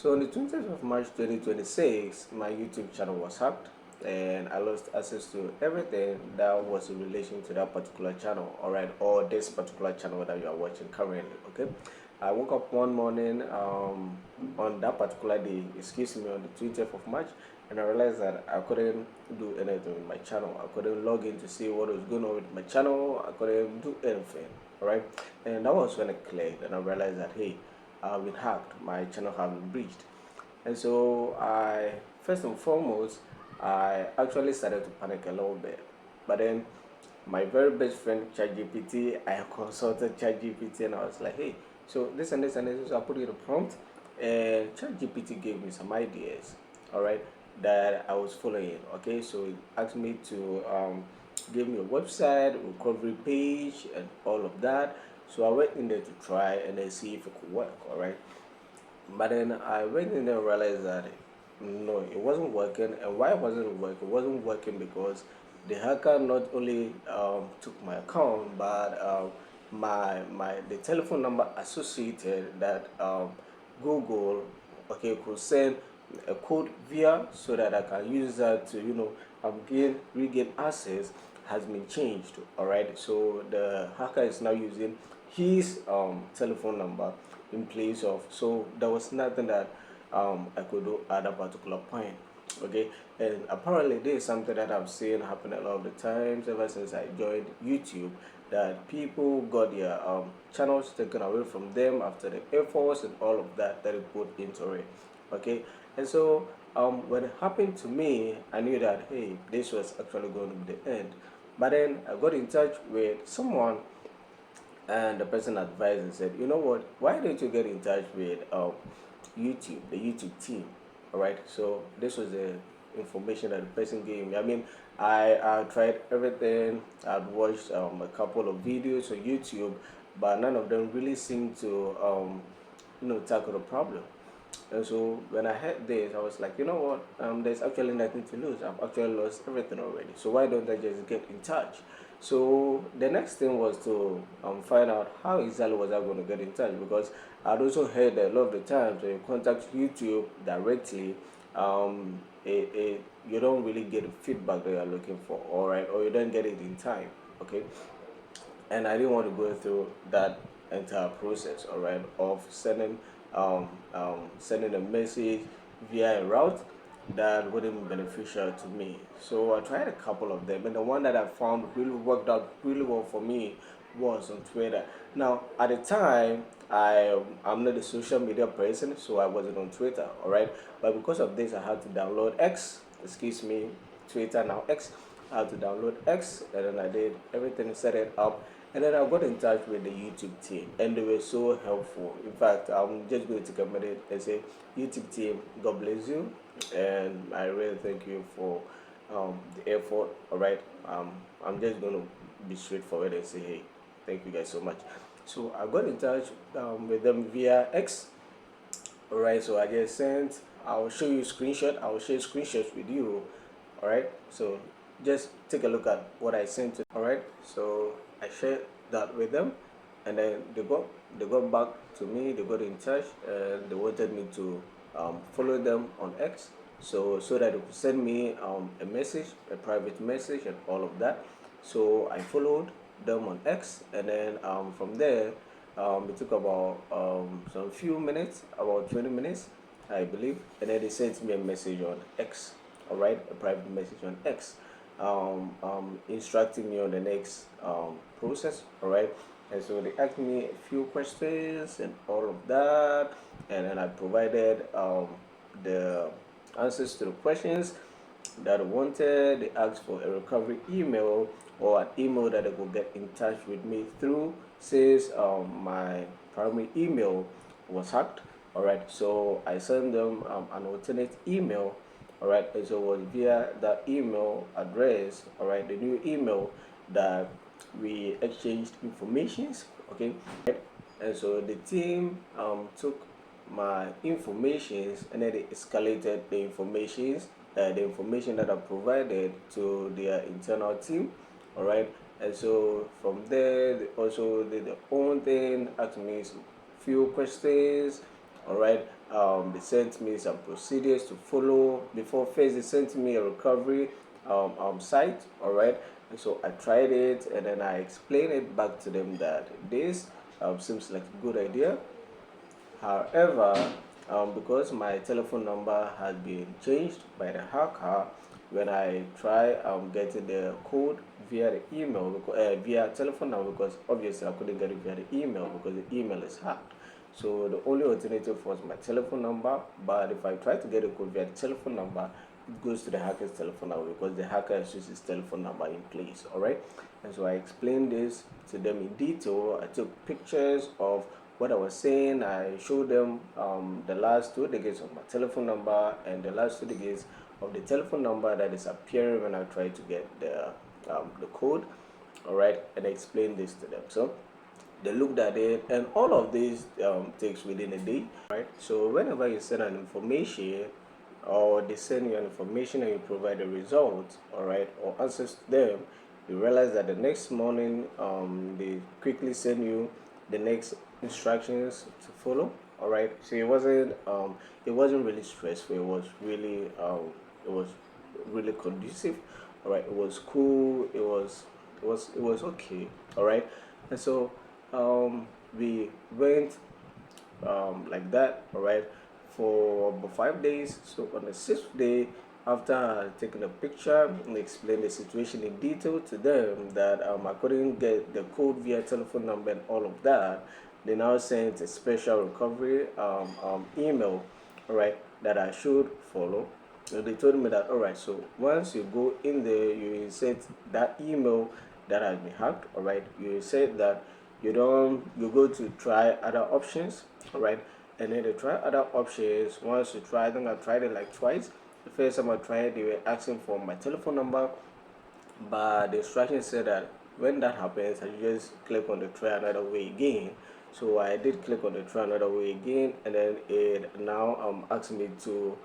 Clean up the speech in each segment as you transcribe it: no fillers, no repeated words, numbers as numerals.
So on the 20th of March 2026, my YouTube channel was hacked and I lost access to everything that was in relation to that particular channel, alright, or this particular channel that you are watching currently, okay? I woke up one morning on that particular day, excuse me, on the 20th of March, and I realized that I couldn't do anything with my channel. I couldn't log in to see what was going on with my channel. I couldn't do anything, alright? And that was when it clicked and I realized that, hey, I've been hacked, my channel has been breached. And so I, first and foremost, I actually started to panic a little bit. But then my very best friend ChatGPT, I consulted ChatGPT and I was like, hey, so this and this and this, so I put in a prompt and ChatGPT gave me some ideas, all right, that I was following. Okay, so it asked me to give me a website, a recovery page, and all of that. So I went in there to try and then see if it could work, all right. But then I went in there and realized that no, it wasn't working. And why wasn't it working? It wasn't working because the hacker not only took my account, but the telephone number associated that Google, okay, could send a code via so that I can use that to regain access has been changed. All right, so the hacker is now using his telephone number in place of, so there was nothing that I could do at a particular point. Okay, and apparently this is something that I've seen happen a lot of the times ever since I joined YouTube, that people got their channels taken away from them after the efforts and all of that that they put into it. Okay, and so when it happened to me, I knew that, hey, this was actually going to be the end. But then I got in touch with someone and the person advised and said, you know what, why don't you get in touch with YouTube, the YouTube team? All right, so this was the information that the person gave me. I mean, I tried everything. I'd watched a couple of videos on YouTube, but none of them really seemed to tackle the problem. And so when I heard this, I was like, you know what? There's actually nothing to lose. I've actually lost everything already. So why don't I just get in touch? So the next thing was to find out how exactly was I going to get in touch, because I'd also heard that a lot of the times when you contact YouTube directly, you don't really get the feedback that you're looking for, all right, or you don't get it in time, okay? And I didn't want to go through that entire process, all right, of sending a message via a route that wouldn't be beneficial to me. So I tried a couple of them, and the one that I found really worked out really well for me was on Twitter. Now, at the time, I'm not a social media person, so I wasn't on Twitter, all right. But because of this, I had to download X. Excuse me, Twitter now X. I had to download X, and then I did everything, set it up, and then I got in touch with the YouTube team, and they were so helpful. In fact, I'm just going to take a minute and say, YouTube team, God bless you, and I really thank you for the effort. All right, I'm just going to be straightforward and say, hey, thank you guys so much. So I got in touch with them via X. All right, so I just sent. I'll show you screenshot. I'll share screenshots with you. All right, so just take a look at what I sent to. All right, so I shared that with them, and then they got back to me. They got in touch, and they wanted me to follow them on X, so that they could send me a message, a private message, and all of that. So I followed them on X, and then from there, it took about some few minutes, about 20 minutes, I believe, and then they sent me a message on X, all right, a private message on X, instructing me on the next process, all right. And so they asked me a few questions and all of that, and then I provided the answers to the questions that wanted. They asked for a recovery email or an email that they could get in touch with me through, since my primary email was hacked. All right, so I sent them an alternate email. All right, and so it was via that email address, all right, the new email, that we exchanged informations. Okay, and so the team took my informations, and then they escalated the information that I provided to their internal team. All right, and so from there, they also did their own thing, asked me some few questions. All right, They sent me some procedures to follow. Before first they sent me a recovery site, all right. And so I tried it, and then I explained it back to them that this seems like a good idea. However, because my telephone number has been changed by the hacker, when I try getting the code via the email, via telephone number, because obviously I couldn't get it via the email because the email is hacked. So the only alternative was my telephone number. But if I try to get a code via the telephone number, it goes to the hacker's telephone number because the hacker has used his telephone number in place. All right. And so I explained this to them in detail. I took pictures of what I was saying. I showed them the last two digits of my telephone number and the last two digits of the telephone number that is appearing when I try to get the code. All right. And I explained this to them. So they looked at it, and all of this takes within a day, right? So whenever you send an information, or they send you an information and you provide a result, all right, or answers to them, you realize that the next morning they quickly send you the next instructions to follow. All right. So it wasn't really stressful. It was really conducive. All right. It was cool. It was okay. All right. And so we went like that, all right, for about 5 days. So on the sixth day, after taking a picture and explain the situation in detail to them that I couldn't get the code via telephone number and all of that, they now sent a special recovery email, all right, that I should follow. And they told me that, all right, so once you go in there, you insert that email that has been hacked, all right, you insert that, you go to try other options, all right, and then they try other options. Once you try them, I tried it like twice. The first time I tried, they were asking for my telephone number, but the instruction said that when that happens, I just click on the try another way again. So I did click on the try another way again, and then it now asks me to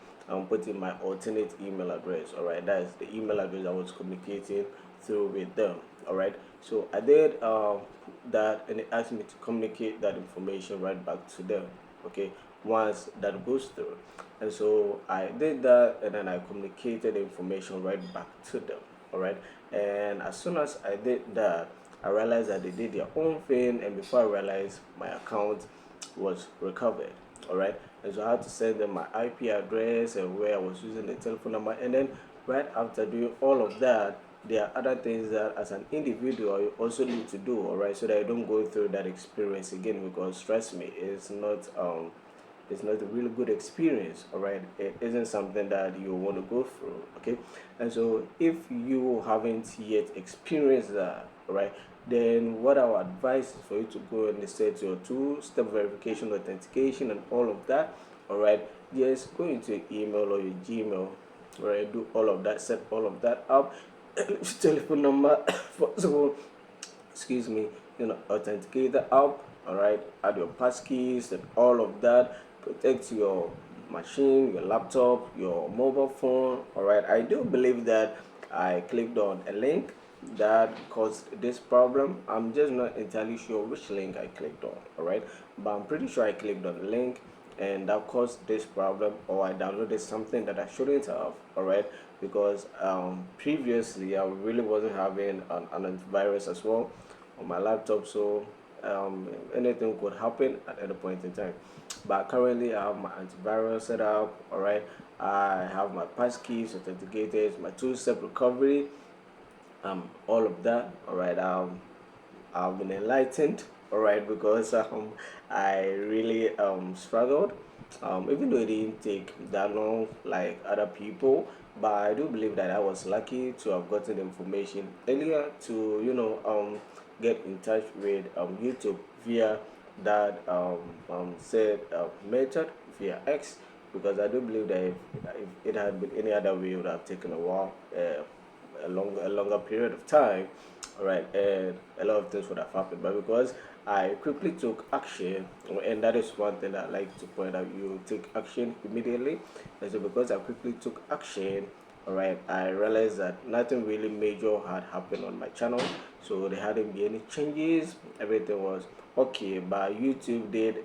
put in my alternate email address. All right, that is the email address I was communicating through with them. All right, so I did that, and it asked me to communicate that information right back to them. Okay, once that goes through, and so I did that, and then I communicated the information right back to them. All right, and as soon as I did that, I realized that they did their own thing, and before I realized, my account was recovered. All right, and so I had to send them my IP address and where I was using the telephone number, and then right after doing all of that, there are other things that as an individual you also need to do, all right, so that you don't go through that experience again, because trust me, it's not a really good experience. All right, it isn't something that you want to go through. Okay, and so if you haven't yet experienced that, all right, then what I would advise is for you to go and set your two-step verification, authentication, and all of that. All right, just go into your email or your Gmail, all right, do all of that, set all of that up, telephone number, first of all, excuse me, authenticate the app, all right, add your passkeys and all of that, protect your machine, your laptop, your mobile phone. All right, I do believe that I clicked on a link that caused this problem. I'm just not entirely sure which link I clicked on, all right, but I'm pretty sure I clicked on the link and that caused this problem, or I downloaded something that I shouldn't have. All right, because previously I really wasn't having an antivirus as well on my laptop, so anything could happen at any point in time. But currently I have my antivirus set up. All right, I have my passkeys authenticated, my two-step recovery, all of that. All right, I've been enlightened, all right, because I really struggled, even though it didn't take that long like other people, but I do believe that I was lucky to have gotten the information earlier to get in touch with YouTube via that said method via X, because I do believe that if it had been any other way, it would have taken a while, a longer period of time, all right, and a lot of things would have happened. But because I quickly took action, and that is one thing that I like to point out, you take action immediately. And so because I quickly took action, all right, I realized that nothing really major had happened on my channel, so there hadn't been any changes, everything was okay. But YouTube did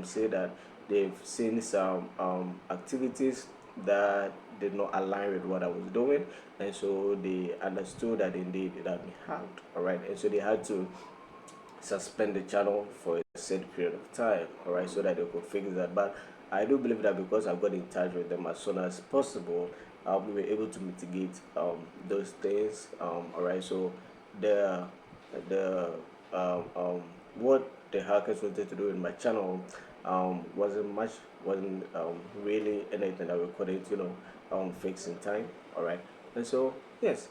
say that they've seen some activities that did not align with what I was doing, and so they understood that indeed it had been hacked. All right, and so they had to suspend the channel for a set period of time, all right, so that they could fix that. But I do believe that because I got in touch with them as soon as possible, we were able to mitigate those things. All right, so the what the hackers wanted to do in my channel wasn't really anything that we couldn't fix in time. All right, and so yes,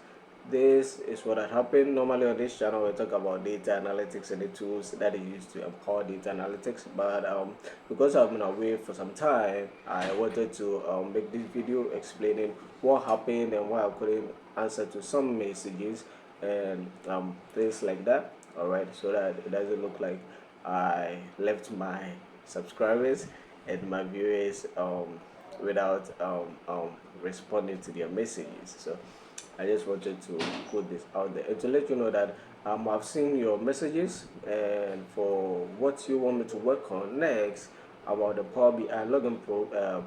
this is what had happened. Normally on this channel we talk about data analytics and the tools that is used to empower data analytics, but because I've been away for some time, I wanted to make this video explaining what happened and why I couldn't answer to some messages and things like that. All right, so that it doesn't look like I left my subscribers and my viewers without responding to their messages. So I just wanted to put this out there and to let you know that I've seen your messages, and for what you want me to work on next about the Power BI login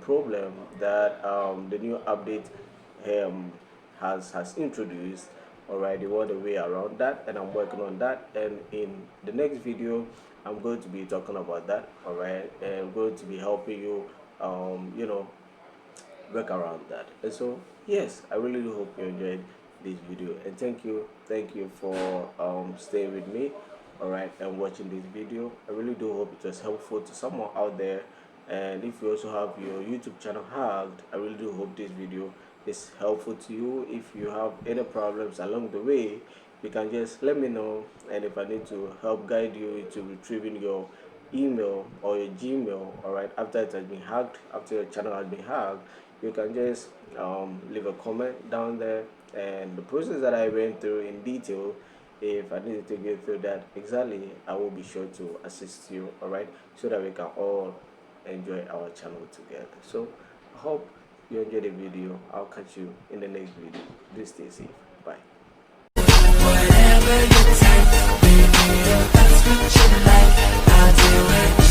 problem that the new update has introduced. All right, you want a way around that, and I'm working on that. And in the next video, I'm going to be talking about that. All right, and I'm going to be helping you, work around that. And so yes, I really do hope you enjoyed this video, and thank you for staying with me, all right, and watching this video. I really do hope it was helpful to someone out there. And if you also have your YouTube channel hacked, I really do hope this video is helpful to you. If you have any problems along the way, you can just let me know, and if I need to help guide you into retrieving your email or your Gmail, all right, after it has been hacked, after your channel has been hacked, you can just leave a comment down there, and the process that I went through in detail, if I need to go through that exactly, I will be sure to assist you, all right, so that we can all enjoy our channel together. So I hope you enjoyed the video. I'll catch you in the next video. Do stay safe. Bye. Whatever you take, baby, if that's what you like, I'll do it.